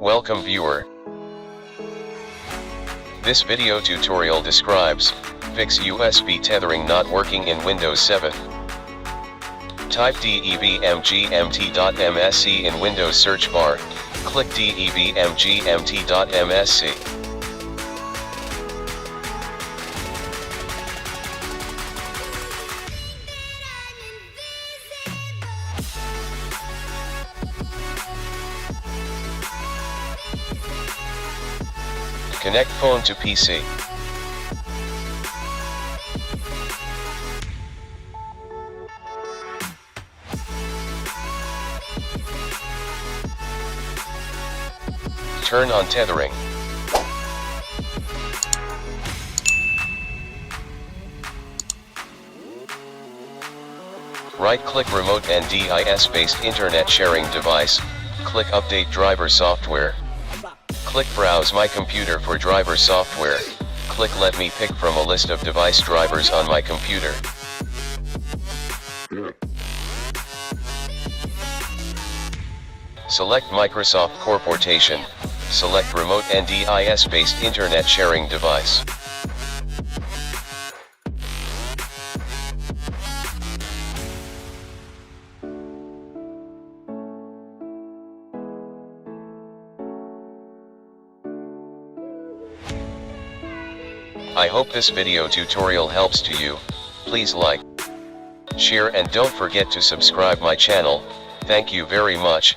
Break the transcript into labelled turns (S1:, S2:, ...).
S1: Welcome viewer. This video tutorial describes, fix USB tethering not working in Windows 7. Type devmgmt.msc in Windows search bar, click devmgmt.msc. Connect phone to PC. Turn on tethering. Right-click Remote NDIS-based Internet sharing device, click Update driver software. Click Browse my computer for driver software, click Let me pick from a list of device drivers on my computer. Select Microsoft Corporation, select Remote NDIS-based Internet sharing device. I hope this video tutorial helps to you. Please like, share and don't forget to subscribe my channel. Thank you very much.